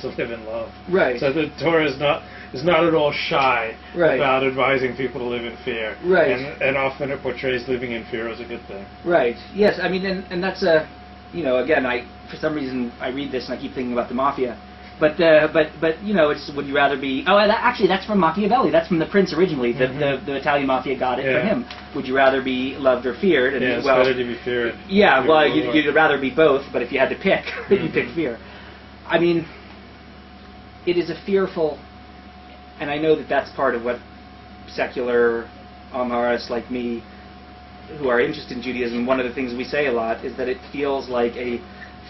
to live in love. Right. So the Torah is not at all shy Right. about advising people to live in fear. Right. And often it portrays living in fear as a good thing. Right. Yes. I mean, and that's a, again, for some reason I read this and I keep thinking about the mafia, but it's would you rather be? Oh, actually, that's from Machiavelli. That's from The Prince originally. The Italian mafia got it from him. Would you rather be loved or feared? And, it's better to be feared. Yeah. Well, you'd rather be both, but if you had to pick, you'd pick fear. I mean, it is a fearful, and I know that that's part of what secular Amharists like me, who are interested in Judaism, one of the things we say a lot is that it feels like a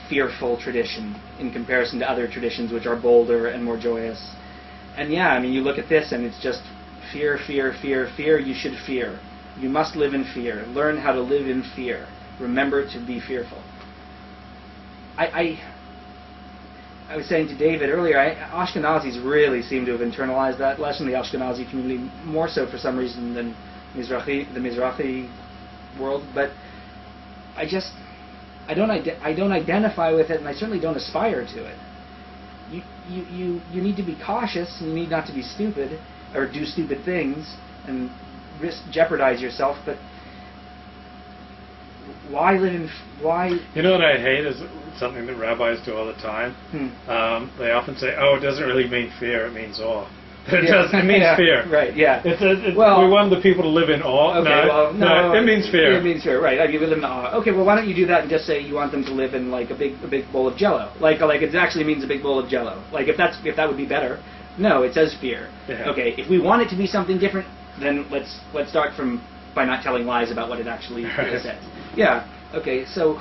fearful tradition in comparison to other traditions which are bolder and more joyous. And yeah, I mean, you look at this and it's just fear, fear, fear, fear. You should fear. You must live in fear. Learn how to live in fear. Remember to be fearful. I was saying to David earlier, Ashkenazis really seem to have internalized that lesson, the Ashkenazi community, more so for some reason than the Mizrahi world. But I don't identify with it, and I certainly don't aspire to it. You need to be cautious, and you need not to be stupid or do stupid things and jeopardize yourself. But why live in why? You know what I hate is something that rabbis do all the time. They often say, "Oh, it doesn't really mean fear; it means awe." It means fear. Right, yeah. Well, we want the people to live in awe. Okay, no, it means fear. It means fear, right. You live in awe. Okay, well, why don't you do that and just say you want them to live in like a big bowl of Jell-O? Like it actually means a big bowl of Jell-O. Like if that would be better. No, it says fear. Yeah. Okay, if we want it to be something different, then let's start by not telling lies about what it actually says. Yeah. Okay. So,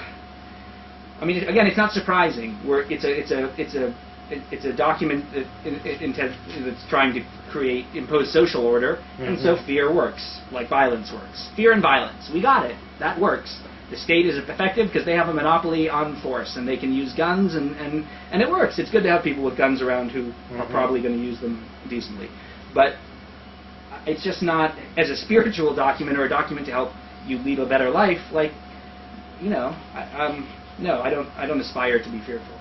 I mean, again, it's not surprising. It's a document that's trying to impose social order, and so fear works, like violence works. Fear and violence, we got it. That works. The state is effective because they have a monopoly on force, and they can use guns, and it works. It's good to have people with guns around who are probably going to use them decently. But it's just not, as a spiritual document or a document to help you lead a better life, like, no, I don't aspire to be fearful.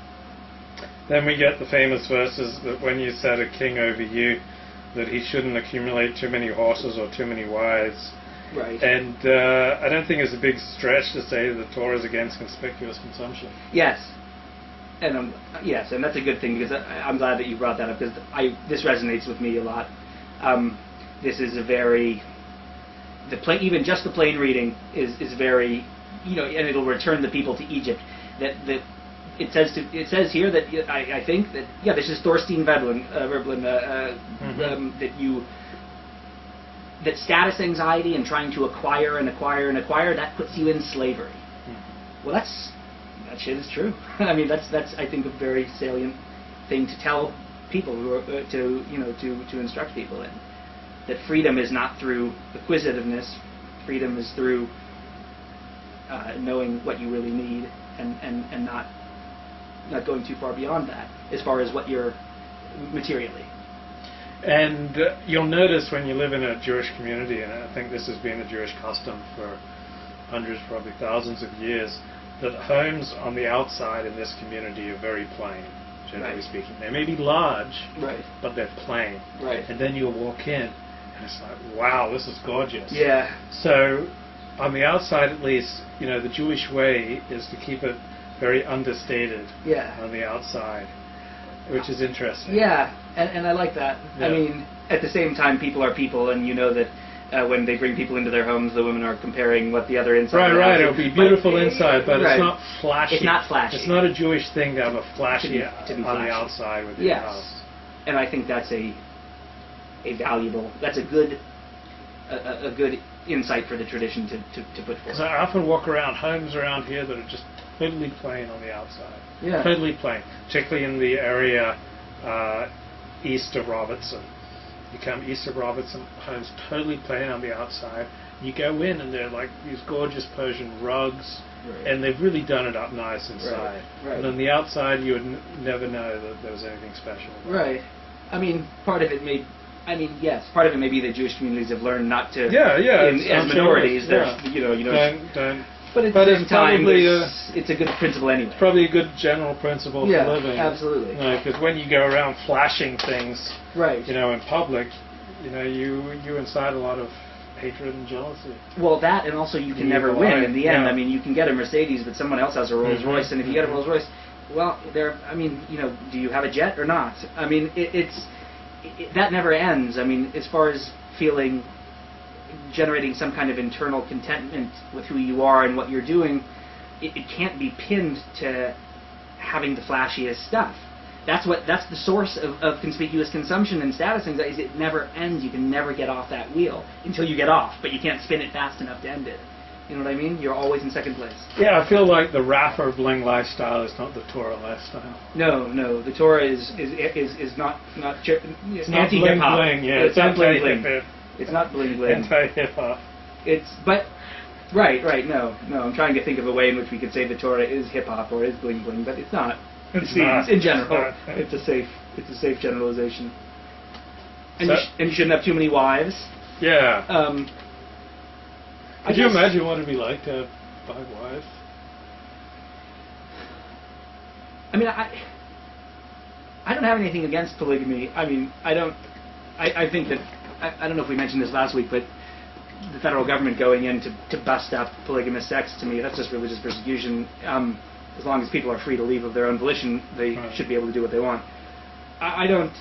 Then we get the famous verses that when you set a king over you, that he shouldn't accumulate too many horses or too many wives. Right. And I don't think it's a big stretch to say that the Torah is against conspicuous consumption. Yes. And yes, and that's a good thing because I'm glad that you brought that up because this resonates with me a lot. This is a very even just the plain reading is very, and it'll return the people to Egypt. That it says here that I think that this is Thorstein Veblen that status anxiety and trying to acquire that puts you in slavery. Well, that shit is true. I mean, that's I think a very salient thing to tell people who are to instruct people in, that freedom is not through acquisitiveness. Freedom is through knowing what you really need and not going too far beyond that as far as what you're materially. And you'll notice when you live in a Jewish community, and I think this has been a Jewish custom for hundreds, probably thousands of years, that homes on the outside in this community are very plain, generally speaking. They may be large, but they're plain. Right. And then you'll walk in, and it's like, wow, this is gorgeous. Yeah. So on the outside, at least, the Jewish way is to keep it very understated on the outside, which is interesting. Yeah, and I like that. Yeah. I mean, at the same time, people are people, and that when they bring people into their homes, the women are comparing what the other inside. Right. It'll be beautiful inside, but it's not flashy. It's not flashy. It's not a Jewish thing to have a flashy to be on flashy. The outside with your house. And I think that's a valuable. That's a good insight for the tradition to put forth. Because I often walk around homes around here that are just totally plain on the outside. Yeah. Totally plain. Particularly in the area east of Robertson. You come east of Robertson, homes totally plain on the outside. You go in and they're like these gorgeous Persian rugs, and they've really done it up nice inside. Right. And on the outside you would never know that there was anything special about it. Right. I mean, part of it may be that Jewish communities have learned not to. As minorities, don't But at the same time, it's a good principle anyway. It's probably a good general principle for living. Absolutely. Because when you go around flashing things, right, in public, you incite a lot of hatred and jealousy. Well, that, and also you can never win in the end. I mean, you can get a Mercedes, but someone else has a Rolls Royce, and if you get a Rolls Royce, well, do you have a jet or not? I mean, that never ends. I mean, as far as generating some kind of internal contentment with who you are and what you're doing, it can't be pinned to having the flashiest stuff. That's the source of conspicuous consumption and status anxiety. It never ends. You can never get off that wheel until you get off, but you can't spin it fast enough to end it. You know what I mean? You're always in second place. Yeah, I feel like the rapper bling lifestyle is not the Torah lifestyle. No, the Torah is not it's anti-hip hop. Bling, yeah, it's not bling bling. It's not bling bling. Anti-hip hop. Right. No. I'm trying to think of a way in which we could say the Torah is hip hop or is bling bling, but it's not. It seems in general. It's a safe generalization. And you shouldn't have too many wives. Yeah. Could you imagine what it'd be like to have 5 wives? I mean, I don't have anything against polygamy. I mean, I think that I don't know if we mentioned this last week, but the federal government going in to bust up polygamous sex, to me, that's just religious persecution. As long as people are free to leave of their own volition, they should be able to do what they want. I don't.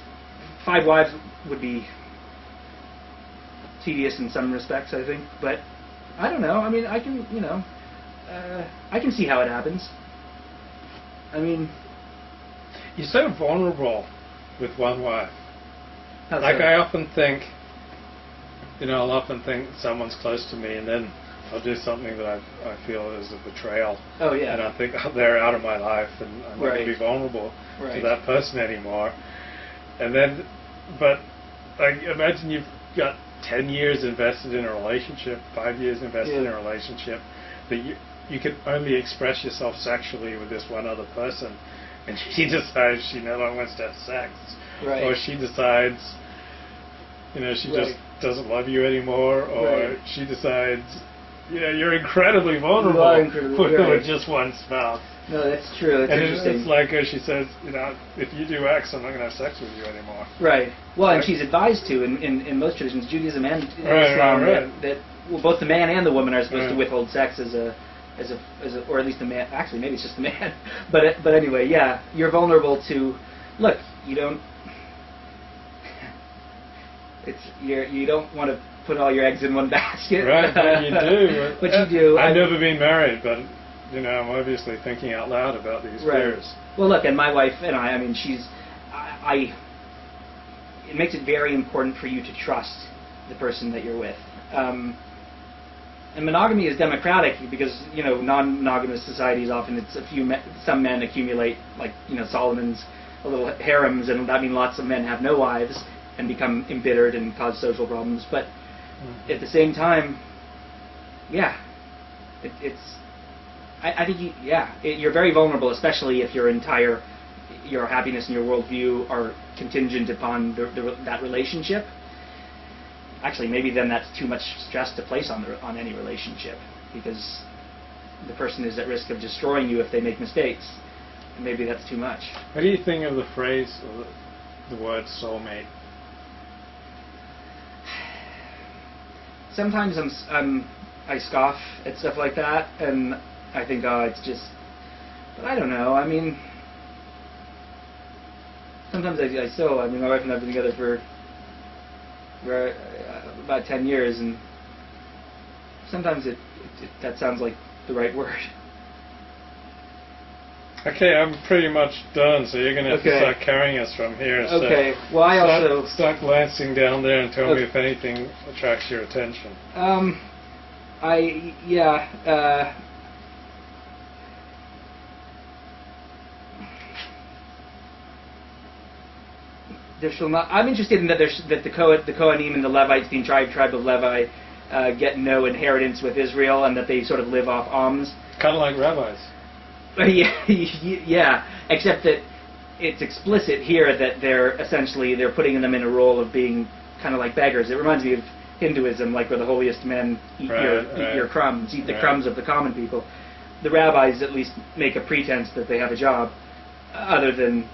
5 wives would be tedious in some respects, I think, but I don't know. I mean, I can see how it happens. I mean, you're so vulnerable with one wife. Like I often think, I'll often think someone's close to me, and then I'll do something that I feel is a betrayal. Oh, yeah. And I think, they're out of my life, and I'm not going to be vulnerable to that person anymore. And then, but imagine you've got 10 years invested in a relationship, 5 years invested in a relationship, that you can only express yourself sexually with this one other person, and she decides she no longer wants to have sex. Right. Or she decides, she just doesn't love you anymore, or she decides, you're incredibly vulnerable with just one spouse. No, that's true. That's interesting. It's like she says, if you do X, I'm not going to have sex with you anymore. Right. Well, and she's advised to in most traditions, Judaism and Islam, that both the man and the woman are supposed to withhold sex as a, or at least the man. Actually, maybe it's just the man. But anyway, yeah, you're vulnerable to. Look, you don't. You don't want to put all your eggs in one basket. Right, but you do. But you do. I've never been married, but I'm obviously thinking out loud about these fears. Well, look, and my wife and I mean, it makes it very important for you to trust the person that you're with. And monogamy is democratic because, non-monogamous societies often some men accumulate, like, Solomon's little harems, and that means lots of men have no wives and become embittered and cause social problems. But at the same time, I think you're very vulnerable, especially if your happiness and your worldview are contingent upon that relationship. Actually, maybe then that's too much stress to place on any relationship, because the person is at risk of destroying you if they make mistakes. And maybe that's too much. What do you think of the phrase, or the word soulmate? Sometimes I scoff at stuff like that, and I think, it's just. But I don't know. I mean, sometimes I mean, my wife and I have been together for about 10 years, and sometimes that sounds like the right word. Okay, I'm pretty much done, so you're going to have to start carrying us from here. Okay, well, I also... Start glancing down there and tell me if anything attracts your attention. I'm interested in that the Kohanim and the Levites, the entire tribe of Levi, get no inheritance with Israel, and that they sort of live off alms. Kind of like rabbis. Yeah, except that it's explicit here that they're putting them in a role of being kind of like beggars. It reminds me of Hinduism, like where the holiest men eat your crumbs, eat the Right. crumbs of the common people. The rabbis at least make a pretense that they have a job, other than